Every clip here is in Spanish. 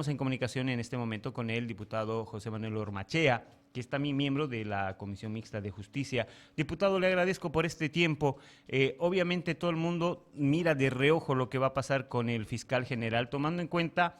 estamos en comunicación en este momento con el diputado José Manuel Ormachea, que es también miembro de la Comisión Mixta de Justicia. Diputado, le agradezco por este tiempo. Obviamente todo el mundo mira de reojo lo que va a pasar con el fiscal general, tomando en cuenta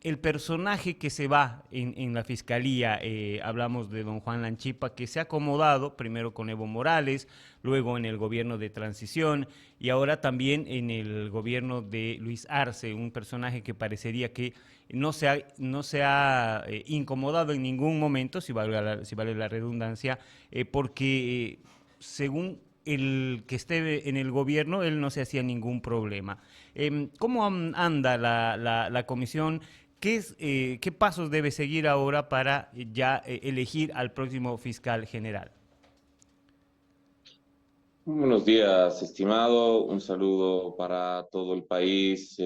el personaje que se va en la fiscalía. Hablamos de don Juan Lanchipa, que se ha acomodado primero con Evo Morales, luego en el gobierno de transición y ahora también en el gobierno de Luis Arce, un personaje que parecería que no se ha incomodado en ningún momento, si vale la redundancia, porque según el que esté en el gobierno, él no se hacía ningún problema. ¿Cómo anda la comisión? ¿Qué pasos debe seguir ahora para ya elegir al próximo fiscal general? Buenos días, estimado. Un saludo para todo el país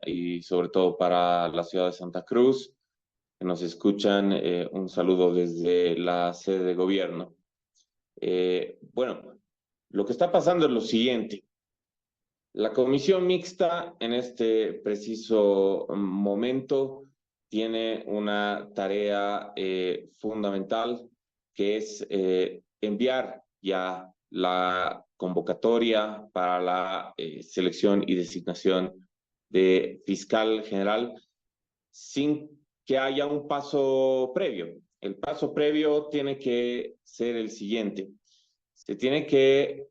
y sobre todo para la ciudad de Santa Cruz, que nos escuchan. Un saludo desde la sede de gobierno. Bueno, lo que está pasando es lo siguiente. La comisión mixta en este preciso momento tiene una tarea fundamental, que es enviar ya la convocatoria para la selección y designación de fiscal general sin que haya un paso previo. El paso previo tiene que ser el siguiente. Se tiene que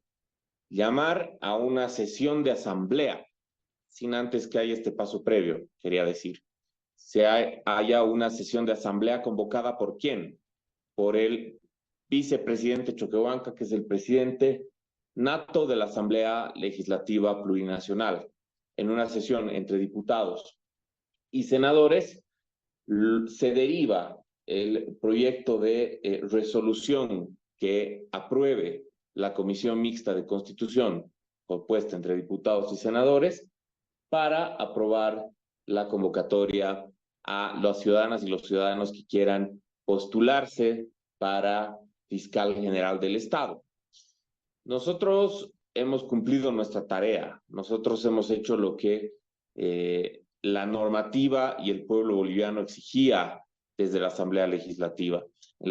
llamar a una sesión de asamblea, sin antes que haya este paso previo, quería decir. Haya una sesión de asamblea convocada por quién? Por el vicepresidente Choquehuanca, que es el presidente nato de la Asamblea Legislativa Plurinacional, en una sesión entre diputados y senadores. Se deriva el proyecto de resolución que apruebe la Comisión Mixta de Constitución, compuesta entre diputados y senadores, para aprobar la convocatoria a las ciudadanas y los ciudadanos que quieran postularse para fiscal general del Estado. Nosotros hemos cumplido nuestra tarea, nosotros hemos hecho lo que la normativa y el pueblo boliviano exigía desde la Asamblea Legislativa. En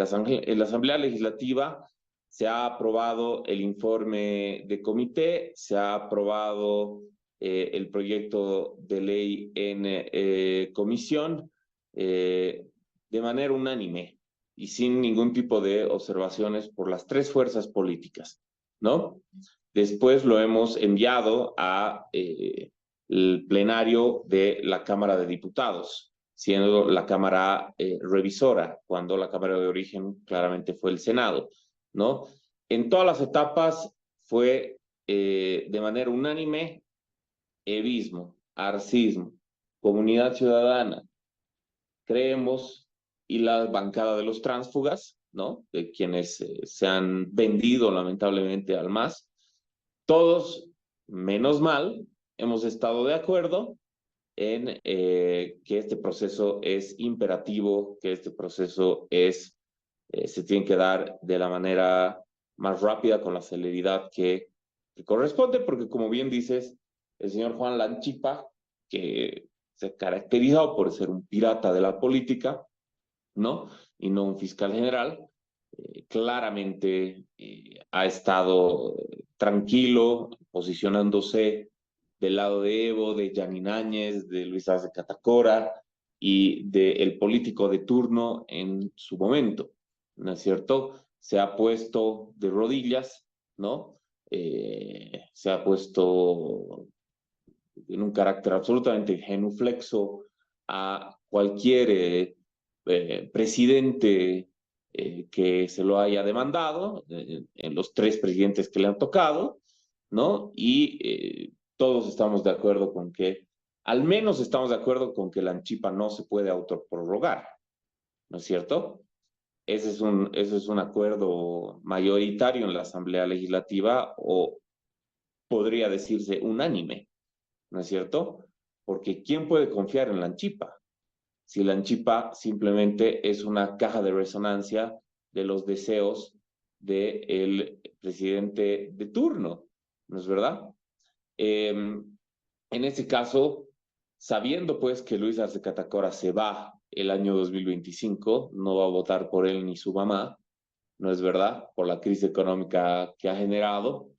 la Asamblea Legislativa se ha aprobado el informe de comité, se ha aprobado el proyecto de ley en comisión de manera unánime y sin ningún tipo de observaciones por las tres fuerzas políticas, ¿no? Después lo hemos enviado a el plenario de la Cámara de Diputados, siendo la Cámara revisora, cuando la Cámara de origen claramente fue el Senado, ¿no? En todas las etapas fue de manera unánime evismo, arcismo, comunidad ciudadana, creemos, y la bancada de los tránsfugas, ¿no? De quienes se han vendido lamentablemente al MAS. Todos, menos mal, hemos estado de acuerdo en que este proceso es imperativo, que este proceso se tiene que dar de la manera más rápida, con la celeridad que corresponde, porque como bien dices, el señor Juan Lanchipa, que se caracterizó por ser un pirata de la política, ¿no? Y no un fiscal general, claramente ha estado tranquilo, posicionándose del lado de Evo, de Yanin Áñez, de Luis Arce Catacora y del político de turno en su momento, ¿no es cierto? Se ha puesto de rodillas, ¿no? Se ha puesto en un carácter absolutamente genuflexo a cualquier presidente que se lo haya demandado, en los tres presidentes que le han tocado, ¿no? Y todos estamos de acuerdo con que, al menos estamos de acuerdo con que la Anchipa no se puede autoprorrogar, ¿no es cierto? Ese es un acuerdo mayoritario en la Asamblea Legislativa, o podría decirse unánime, ¿no es cierto? Porque ¿quién puede confiar en la Anchipa? Si la Anchipa simplemente es una caja de resonancia de los deseos del presidente de turno, ¿no es verdad? En este caso, sabiendo pues que Luis Arce Catacora se va el año 2025, no va a votar por él ni su mamá, ¿no es verdad? Por la crisis económica que ha generado.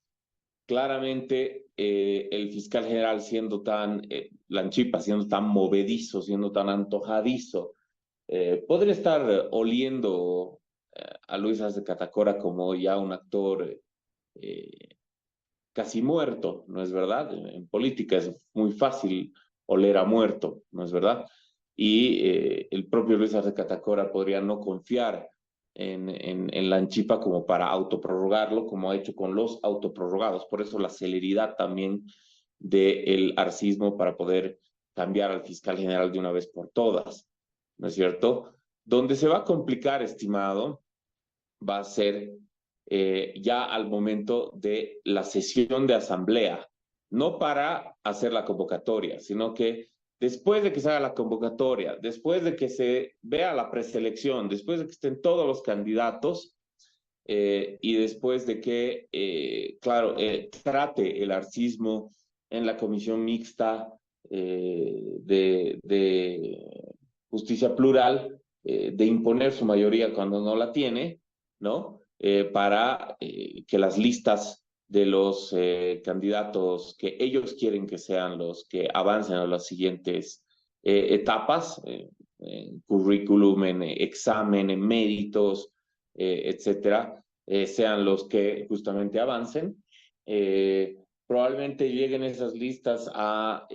Claramente, el fiscal general siendo tan, Lanchipa siendo tan movedizo, siendo tan antojadizo, podría estar oliendo a Luis Arce Catacora como ya un actor casi muerto, ¿no es verdad? En política es muy fácil oler a muerto, ¿no es verdad? Y el propio Luis Arce Catacora podría no confiar en Lanchipa como para autoprorrogarlo, como ha hecho con los autoprorrogados. Por eso la celeridad también del arcismo para poder cambiar al fiscal general de una vez por todas, ¿no es cierto? Donde se va a complicar, estimado, va a ser ya al momento de la sesión de asamblea, no para hacer la convocatoria, sino que después de que se haga la convocatoria, después de que se vea la preselección, después de que estén todos los candidatos y después de que, claro, trate el arcismo en la comisión mixta de justicia plural, de imponer su mayoría cuando no la tiene, ¿no? Para que las listas de los candidatos que ellos quieren que sean los que avancen a las siguientes etapas, en currículum, en examen, en méritos, etcétera, sean los que justamente avancen. Probablemente lleguen esas listas ya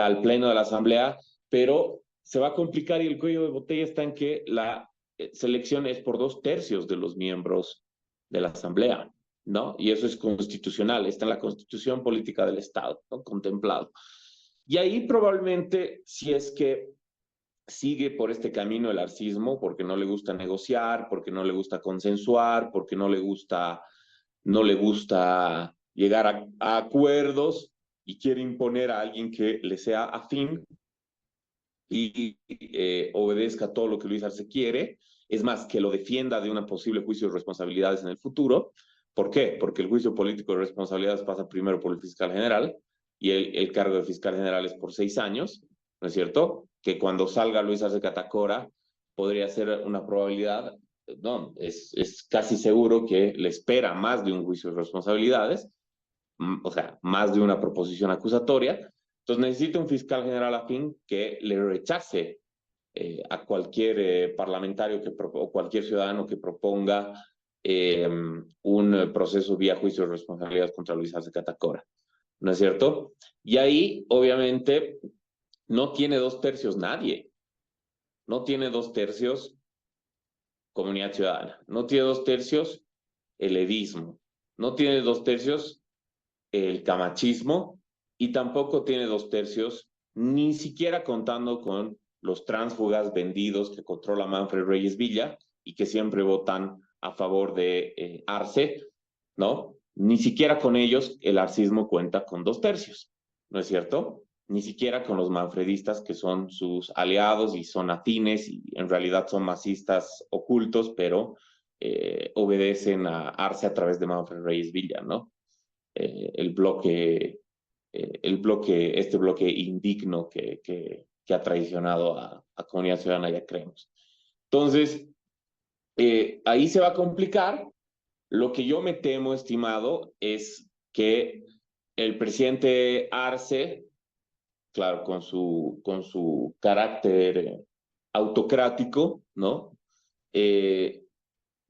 al pleno de la asamblea, pero se va a complicar y el cuello de botella está en que la selección es por 2/3 de los miembros de la asamblea, ¿no? Y eso es constitucional, está en la constitución política del Estado, ¿no? Contemplado. Y ahí probablemente, si es que sigue por este camino el arcismo, porque no le gusta negociar, porque no le gusta consensuar, porque no le gusta llegar a acuerdos y quiere imponer a alguien que le sea afín y obedezca todo lo que Luis Arce quiere, es más, que lo defienda de un posible juicio de responsabilidades en el futuro. ¿Por qué? Porque el juicio político de responsabilidades pasa primero por el fiscal general y el cargo de fiscal general es por 6 años, ¿no es cierto? Que cuando salga Luis Arce Catacora podría ser una probabilidad, no, es casi seguro que le espera más de un juicio de responsabilidades, o sea, más de una proposición acusatoria. Entonces necesita un fiscal general afín que le rechace a cualquier parlamentario o cualquier ciudadano que proponga un proceso vía juicio de responsabilidad contra Luis Arce Catacora, ¿no es cierto? Y ahí, obviamente, no tiene 2/3 nadie, no tiene 2/3 comunidad ciudadana, no tiene 2/3 el edismo, no tiene 2/3 el camachismo y tampoco tiene 2/3, ni siquiera contando con los tránsfugas vendidos que controla Manfred Reyes Villa y que siempre votan a favor de Arce, ¿no? Ni siquiera con ellos el arcismo cuenta con 2/3, ¿no es cierto? Ni siquiera con los manfredistas que son sus aliados y son afines y en realidad son masistas ocultos, pero obedecen a Arce a través de Manfred Reyes Villa, ¿no? Este bloque indigno que ha traicionado a Comunidad Ciudadana, ya creemos. Entonces, ahí se va a complicar. Lo que yo me temo, estimado, es que el presidente Arce, claro, con su carácter autocrático, ¿no? Le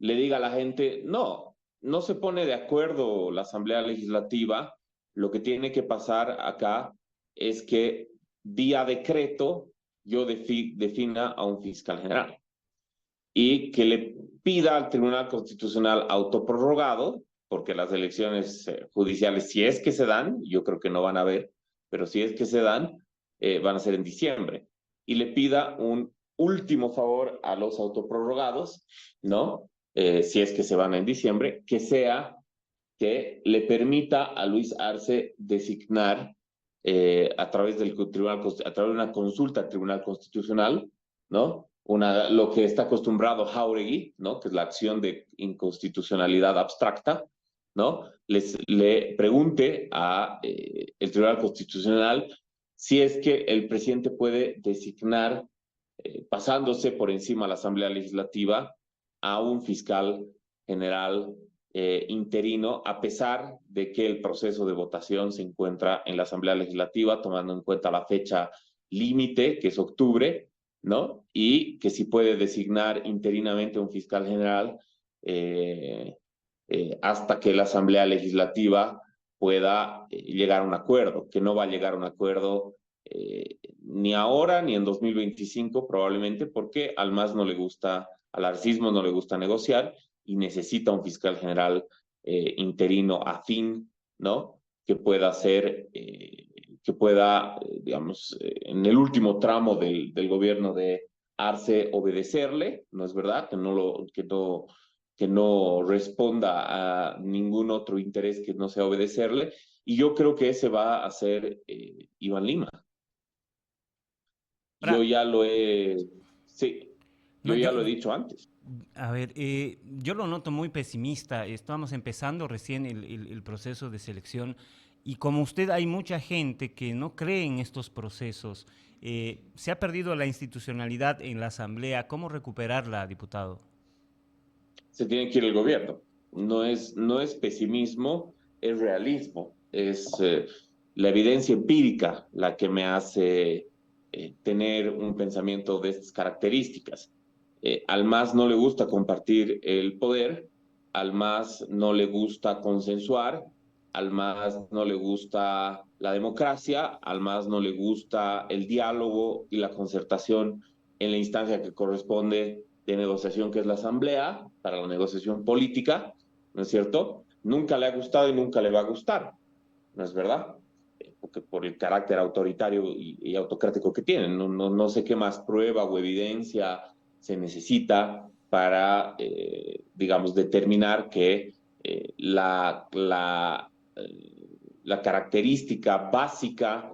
diga a la gente, no, no se pone de acuerdo la Asamblea Legislativa, lo que tiene que pasar acá es que vía decreto yo defina a un fiscal general y que le pida al Tribunal Constitucional autoprorrogado, porque las elecciones judiciales, si es que se dan, yo creo que no van a haber, pero si es que se dan, van a ser en diciembre, y le pida un último favor a los autoprorrogados, ¿no? Si es que se van en diciembre, que sea que le permita a Luis Arce designar a través a través de una consulta al Tribunal Constitucional, ¿no? Lo que está acostumbrado Jáuregui, ¿no? Que es la acción de inconstitucionalidad abstracta, ¿no? Le pregunte a el Tribunal Constitucional si es que el presidente puede designar, pasándose por encima de la Asamblea Legislativa, a un fiscal general interino, a pesar de que el proceso de votación se encuentra en la Asamblea Legislativa, tomando en cuenta la fecha límite, que es octubre, ¿no? Y que si puede designar interinamente un fiscal general hasta que la Asamblea Legislativa pueda llegar a un acuerdo, que no va a llegar a un acuerdo ni ahora ni en 2025 probablemente, porque al MAS no le gusta, al arcismo no le gusta negociar y necesita un fiscal general interino afín, ¿no? Que pueda ser, digamos, en el último tramo del gobierno de Arce obedecerle, ¿no es verdad? Que no responda a ningún otro interés que no sea obedecerle. Y yo creo que ese va a ser Iván Lima. Yo Ahora, ya lo he, sí, no, yo ya lo he dicho antes. a ver, yo lo noto muy pesimista. Estamos empezando recién el proceso de selección y como usted hay mucha gente que no cree en estos procesos. Se ha perdido la institucionalidad en la Asamblea. ¿Cómo recuperarla, diputado? Se tiene que ir el gobierno. No es pesimismo, es realismo. Es la evidencia empírica la que me hace tener un pensamiento de estas características. Al MAS no le gusta compartir el poder, al MAS no le gusta consensuar, al MAS no le gusta la democracia, al MAS no le gusta el diálogo y la concertación en la instancia que corresponde de negociación, que es la Asamblea, para la negociación política, ¿no es cierto? Nunca le ha gustado y nunca le va a gustar, ¿no es verdad? Porque por el carácter autoritario y autocrático que tienen. No sé qué más prueba o evidencia se necesita para, digamos, determinar que la característica básica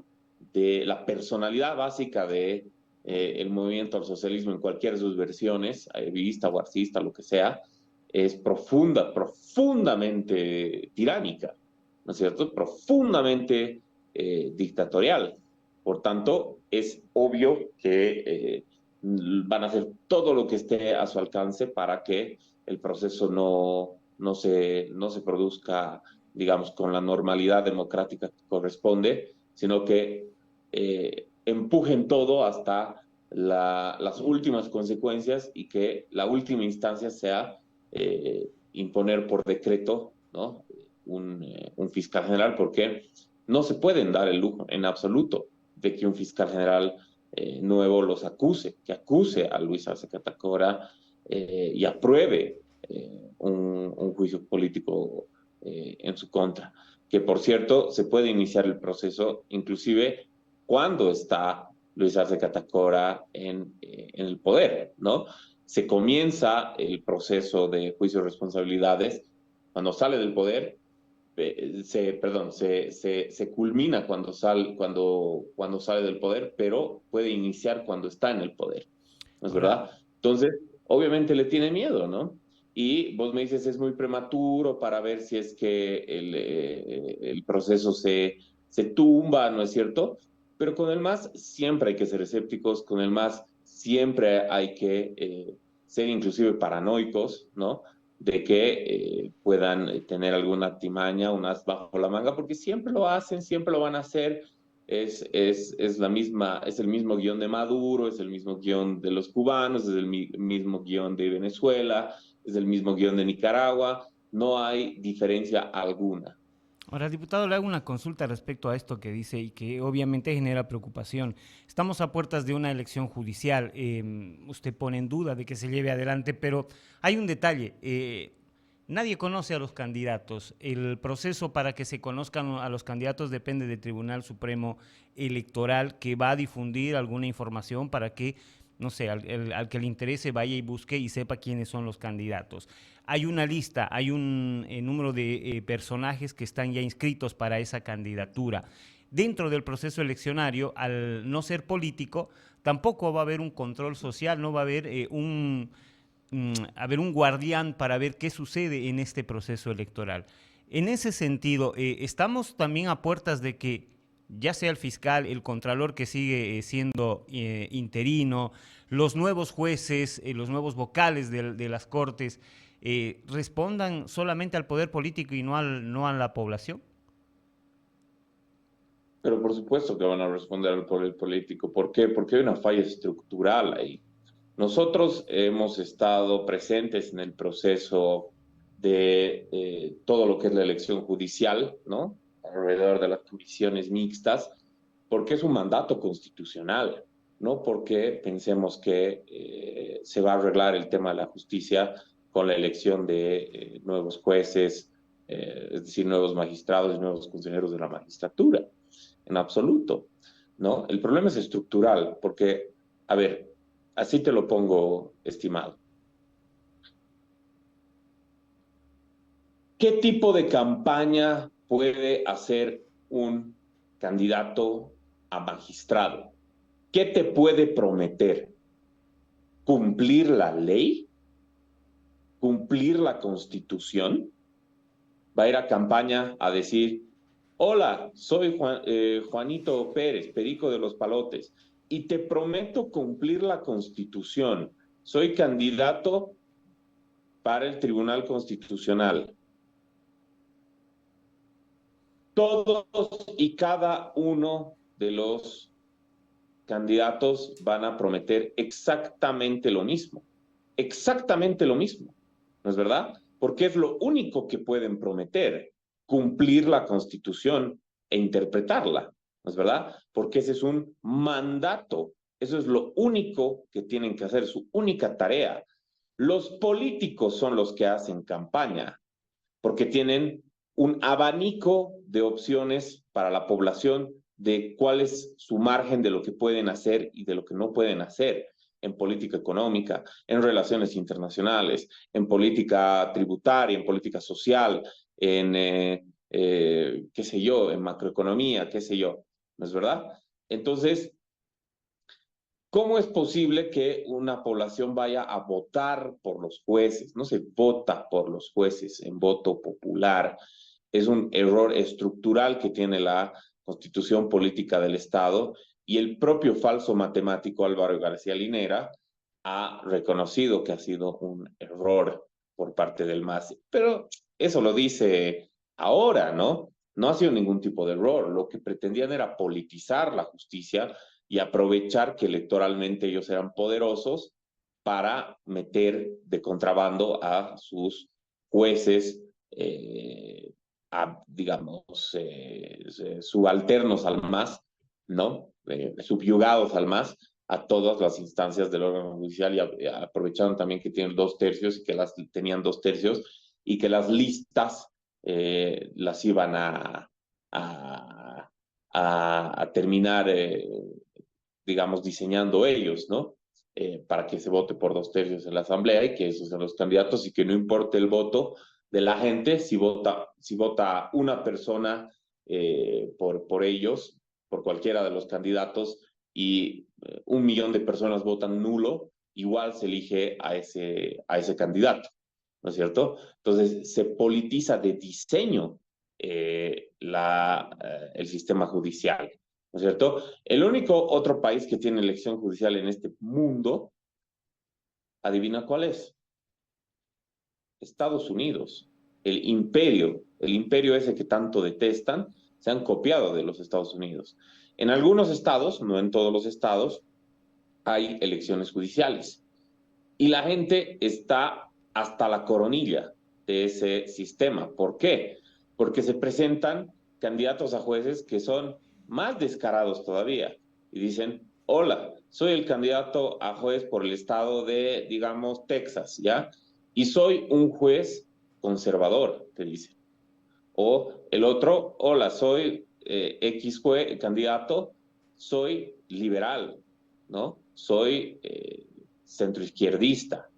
de la personalidad básica de el movimiento al socialismo en cualquiera de sus versiones, vista o arcista, lo que sea, es profundamente tiránica, ¿no es cierto? Profundamente dictatorial. Por tanto, es obvio que van a hacer todo lo que esté a su alcance para que el proceso no se produzca, digamos, con la normalidad democrática que corresponde, sino que empujen todo hasta las últimas consecuencias y que la última instancia sea imponer por decreto, ¿no? Un fiscal general, porque no se pueden dar el lujo en absoluto de que un fiscal general nuevo los acuse, que acuse a Luis Arce Catacora y apruebe un juicio político en su contra. Que por cierto, se puede iniciar el proceso inclusive cuando está Luis Arce Catacora en el poder, ¿no? Se comienza el proceso de juicio de responsabilidades cuando sale del poder, se culmina cuando sale del poder, pero puede iniciar cuando está en el poder, ¿no es Ahora, verdad? Entonces, obviamente le tiene miedo, ¿no? Y vos me dices, es muy prematuro para ver si es que el proceso se tumba, ¿no es cierto? Pero con el MAS siempre hay que ser escépticos, con el MAS siempre hay que ser inclusive paranoicos, ¿no? De que puedan tener alguna artimaña, un as bajo la manga, porque siempre lo hacen, siempre lo van a hacer. Es el mismo guión de Maduro, es el mismo guión de los cubanos, es el mismo guión de Venezuela, es el mismo guión de Nicaragua. No hay diferencia alguna. Ahora, diputado, le hago una consulta respecto a esto que dice y que obviamente genera preocupación. Estamos a puertas de una elección judicial. Usted pone en duda de que se lleve adelante, pero hay un detalle. Nadie conoce a los candidatos. El proceso para que se conozcan a los candidatos depende del Tribunal Supremo Electoral, que va a difundir alguna información para que, no sé, al que le interese vaya y busque y sepa quiénes son los candidatos. Hay una lista, hay un número de personajes que están ya inscritos para esa candidatura. Dentro del proceso eleccionario, al no ser político, tampoco va a haber un control social, no va a haber un guardián para ver qué sucede en este proceso electoral. En ese sentido, estamos también a puertas de que ya sea el fiscal, el contralor que sigue siendo interino, los nuevos jueces, los nuevos vocales de las cortes, respondan solamente al poder político y no a la población? Pero por supuesto que van a responder al poder político. ¿Por qué? Porque hay una falla estructural ahí. Nosotros hemos estado presentes en el proceso de todo lo que es la elección judicial, ¿no? Alrededor de las comisiones mixtas, porque es un mandato constitucional, no porque pensemos que se va a arreglar el tema de la justicia con la elección de nuevos jueces, es decir, nuevos magistrados y nuevos consejeros de la magistratura, en absoluto, ¿no? El problema es estructural, porque, a ver, así te lo pongo, estimado. ¿Qué tipo de campaña puede hacer un candidato a magistrado? ¿Qué te puede prometer? ¿Cumplir la ley? ¿Cumplir la constitución? Va a ir a campaña a decir, hola, soy Juanito Pérez, Perico de los Palotes, y te prometo cumplir la constitución. Soy candidato para el Tribunal Constitucional. Todos y cada uno de los candidatos van a prometer exactamente lo mismo, ¿no es verdad? Porque es lo único que pueden prometer, cumplir la Constitución e interpretarla, ¿no es verdad? Porque ese es un mandato, eso es lo único que tienen que hacer, su única tarea. Los políticos son los que hacen campaña, porque tienen un abanico de opciones para la población de cuál es su margen de lo que pueden hacer y de lo que no pueden hacer en política económica, en relaciones internacionales, en política tributaria, en política social, en, qué sé yo, en macroeconomía, qué sé yo, ¿no es verdad? Entonces, ¿cómo es posible que una población vaya a votar por los jueces? No se vota por los jueces en voto popular. Es un error estructural que tiene la Constitución Política del Estado y el propio falso matemático Álvaro García Linera ha reconocido que ha sido un error por parte del MAS. Pero eso lo dice ahora, ¿no? No ha sido ningún tipo de error. Lo que pretendían era politizar la justicia y aprovechar que electoralmente ellos eran poderosos para meter de contrabando a sus jueces, digamos, subalternos al MAS, ¿no? Subyugados al MAS a todas las instancias del órgano judicial y aprovecharon también que tienen 2/3 y que tenían 2/3 y que las listas las iban a terminar digamos, diseñando ellos, ¿no? Para que se vote por 2/3 en la asamblea y que esos sean los candidatos y que no importe el voto de la gente, si vota una persona por ellos, por cualquiera de los candidatos y 1 millón de personas votan nulo, igual se elige a ese candidato, ¿no es cierto? Entonces se politiza de diseño el sistema judicial, ¿no es cierto? El único otro país que tiene elección judicial en este mundo, adivina cuál es. Estados Unidos. El imperio ese que tanto detestan, se han copiado de los Estados Unidos. En algunos estados, no en todos los estados, hay elecciones judiciales. Y la gente está hasta la coronilla de ese sistema. ¿Por qué? Porque se presentan candidatos a jueces que son más descarados todavía y dicen, hola, soy el candidato a juez por el estado de, digamos, Texas, ¿ya? Y soy un juez conservador, te dicen. O el otro, hola, soy X candidato, soy liberal, ¿no? Soy centroizquierdista,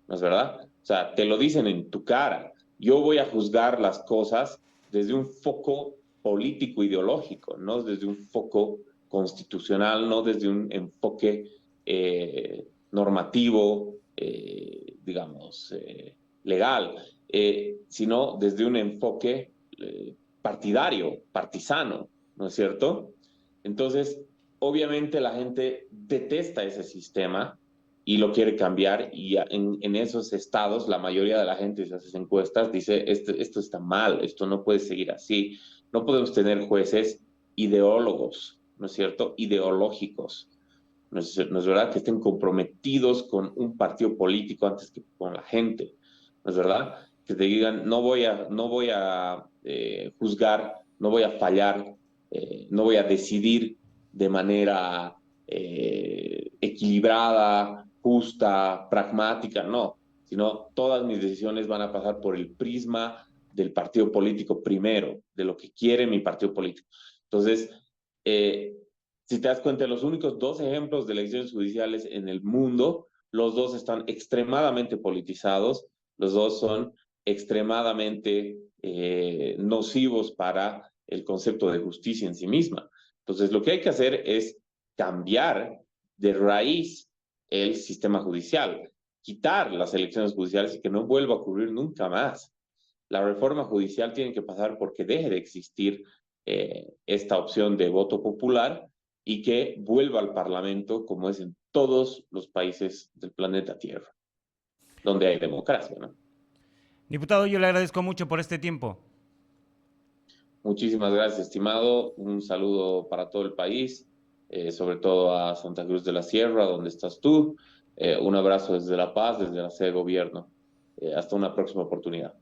¿no es verdad? O sea, te lo dicen en tu cara. Yo voy a juzgar las cosas desde un foco político ideológico, no desde un foco constitucional, no desde un enfoque normativo, digamos, legal, sino desde un enfoque partidario, partisano, ¿no es cierto? Entonces, obviamente la gente detesta ese sistema y lo quiere cambiar y en esos estados la mayoría de la gente, si haces encuestas, dice, esto está mal, esto no puede seguir así, no podemos tener jueces ideólogos, ¿no es cierto? Ideológicos. No es verdad que estén comprometidos con un partido político antes que con la gente, no es verdad que te digan no voy a juzgar, no voy a fallar, no voy a decidir de manera equilibrada, justa, pragmática, no, sino todas mis decisiones van a pasar por el prisma del partido político primero, de lo que quiere mi partido político. Entonces, eh, si te das cuenta, los únicos dos ejemplos de elecciones judiciales en el mundo, los dos están extremadamente politizados, los dos son extremadamente nocivos para el concepto de justicia en sí misma. Entonces, lo que hay que hacer es cambiar de raíz el sistema judicial, quitar las elecciones judiciales y que no vuelva a ocurrir nunca más. La reforma judicial tiene que pasar porque deje de existir esta opción de voto popular y que vuelva al Parlamento como es en todos los países del planeta Tierra, donde hay democracia, ¿no? Diputado, yo le agradezco mucho por este tiempo. Muchísimas gracias, estimado. Un saludo para todo el país, sobre todo a Santa Cruz de la Sierra, donde estás tú. Un abrazo desde La Paz, desde la sede de gobierno. Hasta una próxima oportunidad.